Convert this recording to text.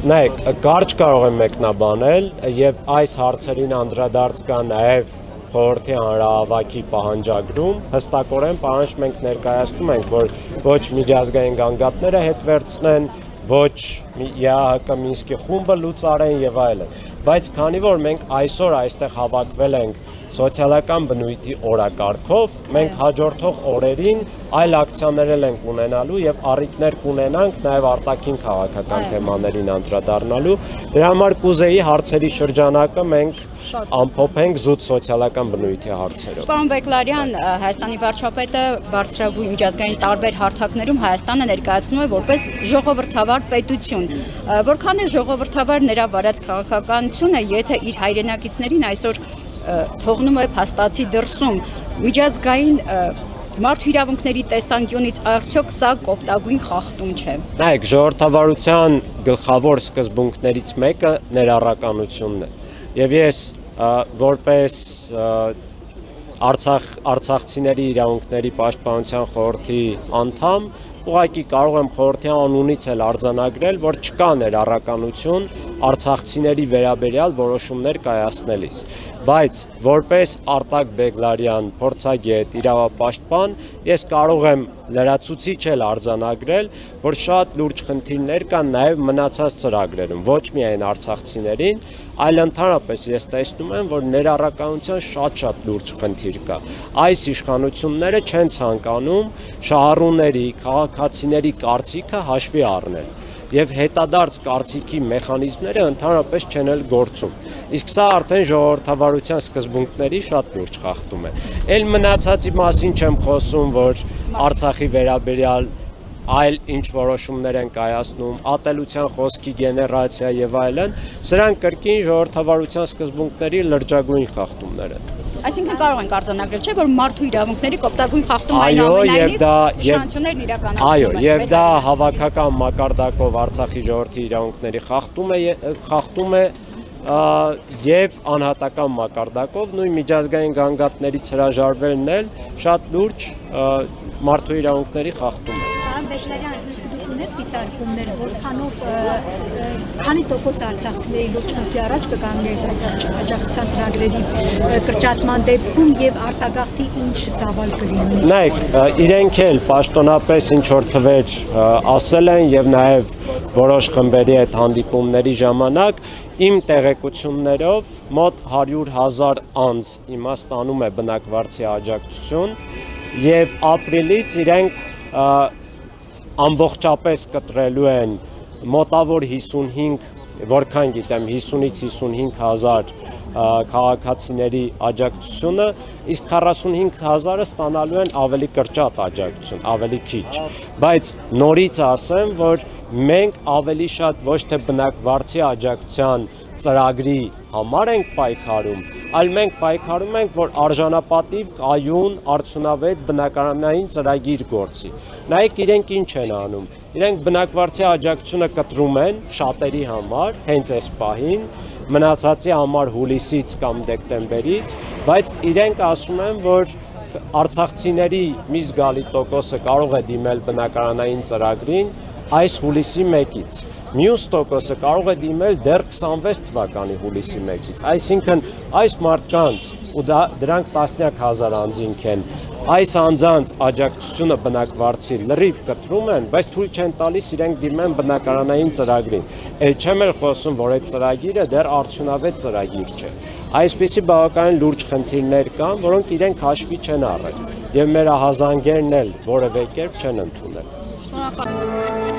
Նայեք, կարճ կարող եմ մեկնաբանել եւ այս հարցերին անդրադարձ կա նաեւ խորհրդի հանրահավաքի պահանջագրում հստակորեն պահանջ մենք ներկայացնում ենք, որ ոչ միջազգային գանգատները հետ վերցնեն, ոչ ԵԱՀԿ Մինսկի խումբը լուծարեն եւ այլն։ Բայց քանի որ մենք այսօր այստեղ հավաքվել ենք սոցիալական բնույթի օրակարգով, մենք հաջորդող օրերին այլ ակցիաներ ենք ունենալու եւ առիթներ կունենանք նաեւ արտաքին քաղաքական թեմաներին անդրադառնալու։ Դրա համար կուզեի հարցերի շրջանակը մենք ամփոփենք զուտ սոցիալական բնույթի հարցերով։ Պարոն Բեկլարյան, Հայաստանի վարչապետը բարձրագույն միջազգային տարբեր հարթակներում Հայաստանը ներկայացնում է որպես ժողովրդավար պետություն։ Որքան է ժողովրդավար նրա վարած քաղաքականությունը, եթե իր հայրենակիցներին այսօր թողնում է փաստացի դրսում միջազգային մարդու իրավունքների տեսանկյունից արդյոք սա կոպտագույն խախտում չէ։ Նայեք, ժողովրդավարության գլխավոր սկզբունքներից մեկը ներառականությունն է։ Եվ ես որպես արցախցիների իրավունքների պաշտպանության խորհրդի անդամ ուղղակի կարող եմ խորհրդի անունից էլ արձանագրել, որ չկա ներառականություն արցախցիների վերաբերյալ որոշումներ կայացնելիս։ Բայց որպես Արտակ Բեգլարյան փորձագետ, իրավապաշտպան, ես կարող եմ լրացուցիչ էլ արձանագրել, որ շատ լուրջ խնդիրներ կան նաև մնացած ծրագրերում, ոչ միայն արցախցիներին, այլ ընդհանրապես ես տեսնում եմ, որ ներառականության շատ լուրջ խնդիր կա։ Այս իշխանությունները չեն ցանկանում շահառուների, քաղաքացիների կարծիքը հաշվի առնել եւ հետադարձ կարծիքի մեխանիզմները ընդհանրապես չեն էլ գործում։ Իսկ սա արդեն ժողովրդավարության սկզբունքների շատ լուրջ խախտում է։ Էլ մնացածի մասին չեմ խոսում, որ Արցախի վերաբերյալ այլ ինչ որոշումներ են կայացնում, ատելության խոսքի գեներացիա եւ այլն, սրանք կրկին ժողովրդավարության սկզբունքների լրջագույն խախտումներ են։ Այսինքն կարող ենք արձանագրել, չէ՞ որ մարդու իրավունքների կոպտագույն խախտում այնուամենայնիվ իշխանություններն իրականացնում են։ Այո, եւ դա հավաքական մակարդակով Արցախի ժողովրդի իրավունքների խախտում է եւ անհատական մակարդակով նույն միջազգային գանգատներից հրաժարվելն էլ շատ լուրջ մարդու իրավունքների խախտում է։ Պարոն Բեկլարյան, իսկ դուք ունեք դիտարկումներ, որքանով քանի տոկոս արցախցիների լուրջ խնդրի առաջ կկանգնի այս աջակցության ծրագրերի կրճատման դեպքում եւ արտագաղթի ինչ ծավալ կլինի։ Նայեք, իրենք էլ պաշտոնապես ինչ որ թվեր ասել են եւ նաեւ որոշ խմբերի հետ հանդիպումների ժամանակ իմ տեղեկություններով մոտ 100,000 անձ իմաստանում է բնակվարձի աջակցություն եւ ապրիլից իրենք ամբողջապես կտրելու են մոտավոր 55, որքան գիտեմ 50-ից 55,000 քաղաքացիների աջակցությունը, իսկ 45,000-ը ստանալու են ավելի կրճատ աջակցություն, ավելի քիչ։ Բայց նորից ասեմ, որ մենք ավելի շատ ոչ թե բնակվարձի աջակցության ծրագրի համար ենք պայքարում, այլ մենք պայքարում ենք, որ արժանապատիվ, կայուն, արդյունավետ բնակարանային ծրագիր գործի։ Նայեք, իրենք ինչ են անում։ Իրենք բնակվարձի աջակցությունը կտրում են շատերի համար, հենց այս պահին, մնացածի համար հուլիսից կամ դեկտեմբերից, բայց իրենք ասում են, որ արցախցիների մի զգալի տոկոսը կարող է դիմել բնակարանային ծրագրին այս հուլիսի 1-ից։ Մյուս տոկոսը կարող է դիմել դեռ 26 թվականի հուլիսի 1-ից։ Այսինքն այս մարդկանց, ու դրանք տասնյակ հազար անձինք են, այս անձանց աջակցությունը բնակվարձի լրիվ կտրում են, բայց թույլ չեն տալիս իրենք դիմեն բնակարանային ծրագրին։ Էլ չեմ էլ խոսում, որ այդ ծրագիրը դեռ արդյունավետ ծրագիր չէ։ Այսպիսի բավականին լուրջ խնդիրներ կան, որոնք իրենք հաշվի չեն առել, եւ մեր ահազանգերն էլ որևէ կերպ չեն ընդունել։